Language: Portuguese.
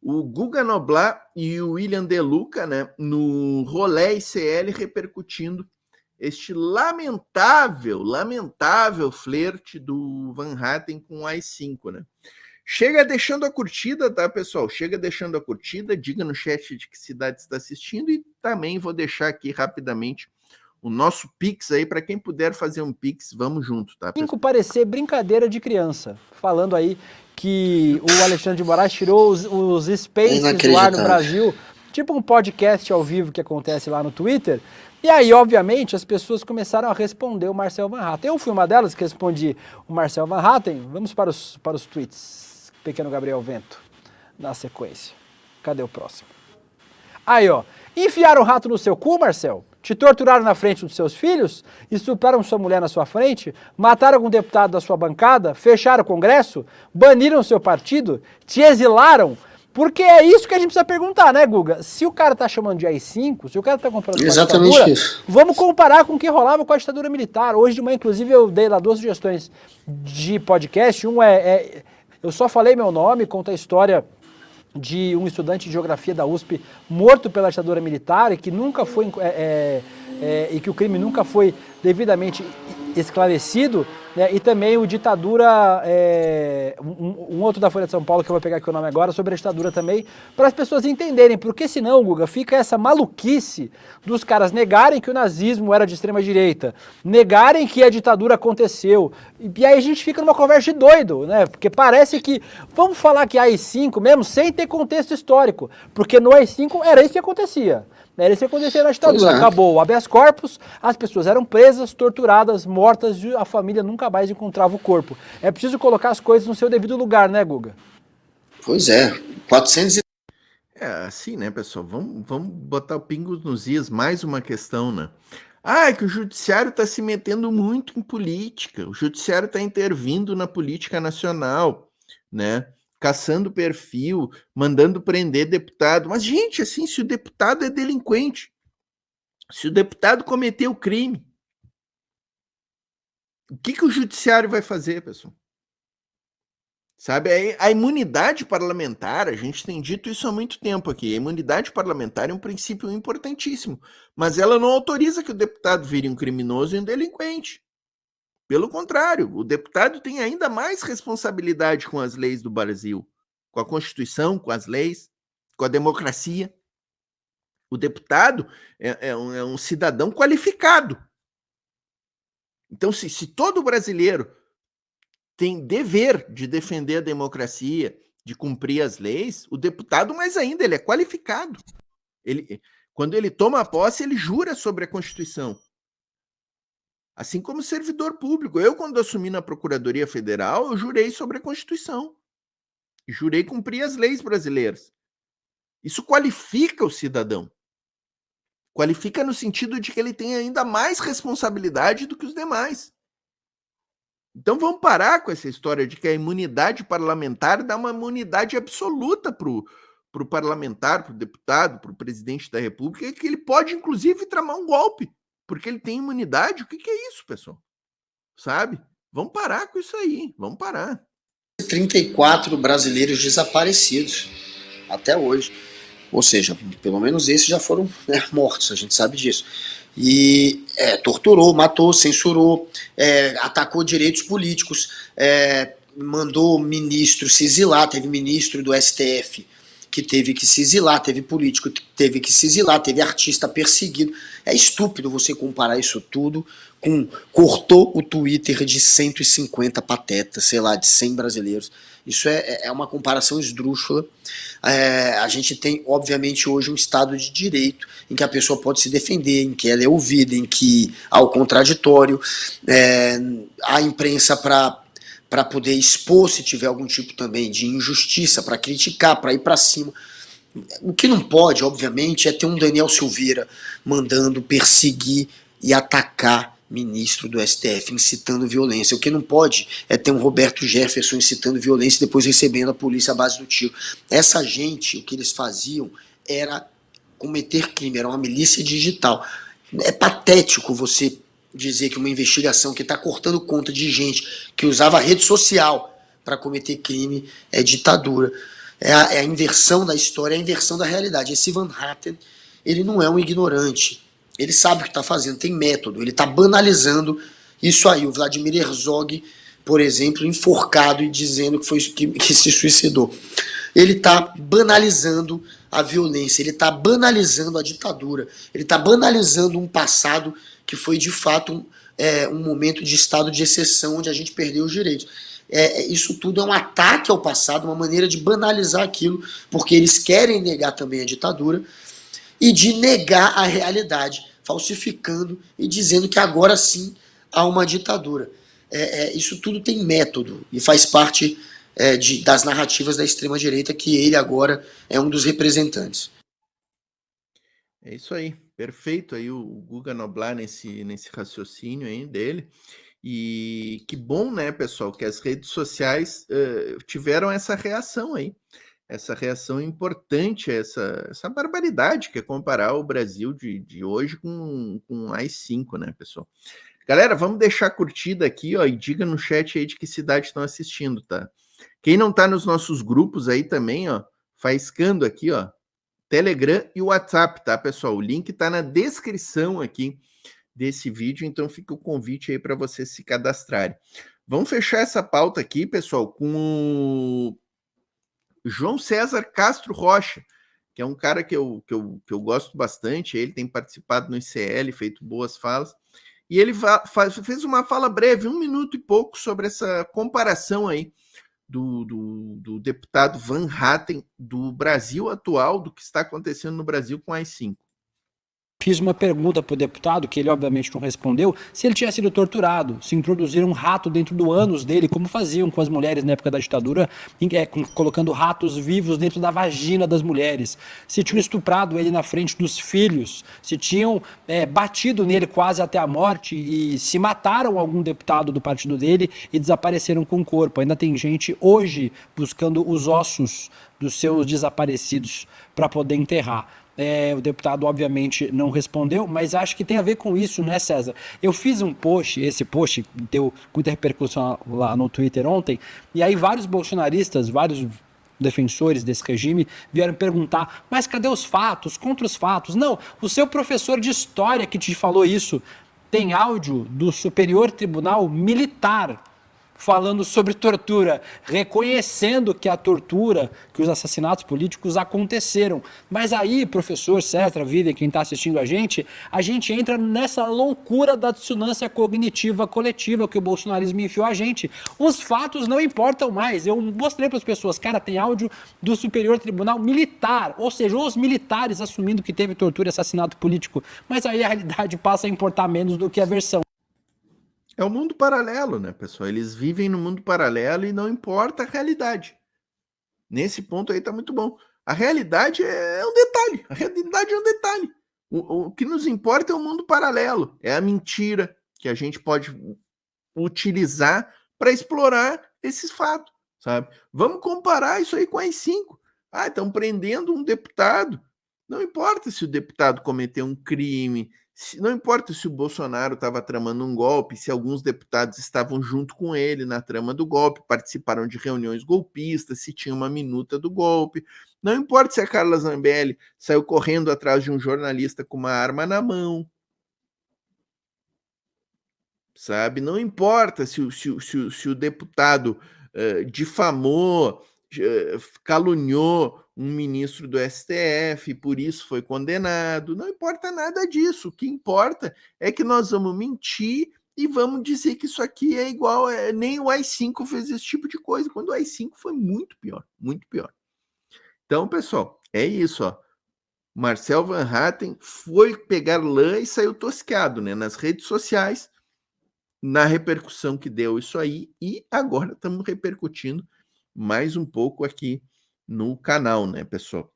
o Guga Noblat e o William De Luca, né, no rolê ICL, repercutindo este lamentável flerte do Van Hatten com o AI-5, né? Chega deixando a curtida, tá, pessoal? Chega deixando a curtida, diga no chat de que cidade está assistindo e também vou deixar aqui rapidamente o nosso Pix aí, para quem puder fazer um Pix, vamos junto, tá, pessoal? Parecer brincadeira de criança, falando aí que o Alexandre de Moraes tirou os Spaces do ar no Brasil, tipo um podcast ao vivo que acontece lá no Twitter, e aí, obviamente, as pessoas começaram a responder o Marcel Van Hatten. Eu fui uma delas que respondi o Marcel Van Hatten. Vamos para os tweets, pequeno Gabriel Vento, na sequência. Cadê o próximo? Aí, ó, enfiaram o rato no seu cu, Marcel? Te torturaram na frente dos seus filhos? Estupraram sua mulher na sua frente? Mataram algum deputado da sua bancada? Fecharam o Congresso? Baniram seu partido? Te exilaram? Porque é isso que a gente precisa perguntar, né, Guga? Se o cara tá chamando de AI-5, se o cara tá comprando uma ditadura, isso. Vamos comparar com o que rolava com a ditadura militar. Hoje de manhã, inclusive, eu dei lá 2 sugestões de podcast. Um eu só falei meu nome, conta a história de um estudante de geografia da USP morto pela ditadura militar e que nunca foi e que o crime nunca foi devidamente esclarecido, né? E também o ditadura, um outro da Folha de São Paulo que eu vou pegar aqui o nome agora, sobre a ditadura também, para as pessoas entenderem, porque senão, Guga, fica essa maluquice dos caras negarem que o nazismo era de extrema direita, negarem que a ditadura aconteceu, e aí a gente fica numa conversa de doido, né? Porque parece que, vamos falar que AI-5 mesmo, sem ter contexto histórico, porque no AI-5 era isso que acontecia. Era isso que acontecia na ditadura. Acabou o habeas corpus, as pessoas eram presas, torturadas, mortas, e a família nunca mais encontrava o corpo. É preciso colocar as coisas no seu devido lugar, né, Guga? Pois é, 400 assim, né, pessoal? Vamos botar o pingos nos is, mais uma questão, né? É que o judiciário está se metendo muito em política, o judiciário está intervindo na política nacional, né? Caçando perfil, mandando prender deputado. Mas, gente, assim, se o deputado é delinquente, se o deputado cometeu crime, o que o judiciário vai fazer, pessoal? Sabe, a imunidade parlamentar, a gente tem dito isso há muito tempo aqui, a imunidade parlamentar é um princípio importantíssimo, mas ela não autoriza que o deputado vire um criminoso e um delinquente. Pelo contrário, o deputado tem ainda mais responsabilidade com as leis do Brasil, com a Constituição, com as leis, com a democracia. O deputado é um cidadão qualificado. Então, se todo brasileiro tem dever de defender a democracia, de cumprir as leis, o deputado, mais ainda, ele é qualificado. Quando ele toma posse, ele jura sobre a Constituição. Assim como servidor público. Eu, quando assumi na Procuradoria Federal, eu jurei sobre a Constituição. Jurei cumprir as leis brasileiras. Isso qualifica o cidadão. Qualifica no sentido de que ele tem ainda mais responsabilidade do que os demais. Então vamos parar com essa história de que a imunidade parlamentar dá uma imunidade absoluta para o parlamentar, para o deputado, para o presidente da República, que ele pode, inclusive, tramar um golpe, porque ele tem imunidade. O que é isso, pessoal? Sabe? Vamos parar com isso aí, vamos parar. 34 brasileiros desaparecidos até hoje. Ou seja, pelo menos esses já foram mortos, a gente sabe disso. E torturou, matou, censurou, atacou direitos políticos, mandou ministro se exilar, teve ministro do STF que teve que se exilar, teve político que teve que se exilar, teve artista perseguido. É estúpido você comparar isso tudo com... Cortou o Twitter de 150 patetas, sei lá, de 100 brasileiros. Isso é uma comparação esdrúxula. A gente tem, obviamente, hoje um Estado de Direito em que a pessoa pode se defender, em que ela é ouvida, em que há o contraditório, há imprensa para poder expor se tiver algum tipo também de injustiça, para criticar, para ir para cima. O que não pode, obviamente, é ter um Daniel Silveira mandando perseguir e atacar ministro do STF, incitando violência. O que não pode é ter um Roberto Jefferson incitando violência e depois recebendo a polícia à base do tiro. Essa gente, o que eles faziam era cometer crime, era uma milícia digital. É patético você dizer que uma investigação que está cortando conta de gente que usava a rede social para cometer crime é ditadura. É a inversão da história, é a inversão da realidade. Esse Van Hatten, ele não é um ignorante. Ele sabe o que está fazendo, tem método. Ele está banalizando isso aí. O Vladimir Herzog, por exemplo, enforcado e dizendo que se suicidou. Ele está banalizando a violência, ele está banalizando a ditadura, ele está banalizando um passado que foi de fato um momento de estado de exceção onde a gente perdeu os direitos. Isso tudo é um ataque ao passado, uma maneira de banalizar aquilo, porque eles querem negar também a ditadura e de negar a realidade, falsificando e dizendo que agora sim há uma ditadura. Isso tudo tem método e faz parte das narrativas da extrema-direita, que ele agora é um dos representantes. É isso aí, perfeito aí o Guga Noblar nesse raciocínio aí dele. E que bom, né, pessoal, que as redes sociais tiveram essa reação aí, essa reação importante, essa barbaridade que é comparar o Brasil de hoje com o AI-5, né, pessoal? Galera, vamos deixar curtida aqui, ó, e diga no chat aí de que cidade estão assistindo, tá? Quem não tá nos nossos grupos aí também, ó, faiscando aqui, ó, Telegram e WhatsApp, tá, pessoal? O link tá na descrição aqui desse vídeo, então fica o convite aí para vocês se cadastrarem. Vamos fechar essa pauta aqui, pessoal, com o João César Castro Rocha, que é um cara que eu gosto bastante. Ele tem participado no ICL, feito boas falas, e ele fez uma fala breve, 1 minuto e pouco, sobre essa comparação aí do deputado Van Hatten do Brasil atual, do que está acontecendo no Brasil com AI-5. Fiz uma pergunta para o deputado, que ele obviamente não respondeu, se ele tinha sido torturado, se introduziram um rato dentro do ânus dele, como faziam com as mulheres na época da ditadura, colocando ratos vivos dentro da vagina das mulheres, se tinham estuprado ele na frente dos filhos, se tinham batido nele quase até a morte e se mataram algum deputado do partido dele e desapareceram com o corpo. Ainda tem gente hoje buscando os ossos dos seus desaparecidos para poder enterrar. O deputado obviamente não respondeu, mas acho que tem a ver com isso, né, César? Eu fiz um post, esse post deu muita repercussão lá no Twitter ontem, e aí vários bolsonaristas, vários defensores desse regime vieram perguntar, mas cadê os fatos, contra os fatos? Não, o seu professor de história que te falou isso tem áudio do Superior Tribunal Militar falando sobre tortura, reconhecendo que a tortura, que os assassinatos políticos aconteceram. Mas aí, professor César, Vivian, quem está assistindo a gente entra nessa loucura da dissonância cognitiva coletiva que o bolsonarismo enfiou a gente. Os fatos não importam mais. Eu mostrei para as pessoas, cara, tem áudio do Superior Tribunal Militar, ou seja, os militares assumindo que teve tortura e assassinato político. Mas aí a realidade passa a importar menos do que a versão. É o mundo paralelo, né, pessoal? Eles vivem no mundo paralelo e não importa a realidade. Nesse ponto aí tá muito bom. A realidade é um detalhe. A realidade é um detalhe. O que nos importa é o mundo paralelo. É a mentira que a gente pode utilizar para explorar esses fatos, sabe? Vamos comparar isso aí com a AI-5. Estão prendendo um deputado. Não importa se o deputado cometeu um crime, não importa se o Bolsonaro estava tramando um golpe, se alguns deputados estavam junto com ele na trama do golpe, participaram de reuniões golpistas, se tinha uma minuta do golpe. Não importa se a Carla Zambelli saiu correndo atrás de um jornalista com uma arma na mão. Sabe? Não importa se o deputado difamou, caluniou um ministro do STF, por isso foi condenado. Não importa nada disso. O que importa é que nós vamos mentir e vamos dizer que isso aqui é igual. Nem o AI-5 fez esse tipo de coisa, quando o AI-5 foi muito pior, muito pior. Então, pessoal, é isso, ó. Marcel Van Hatten foi pegar lã e saiu tosqueado, né, nas redes sociais, na repercussão que deu isso aí, e agora estamos repercutindo mais um pouco aqui no canal, né, pessoal?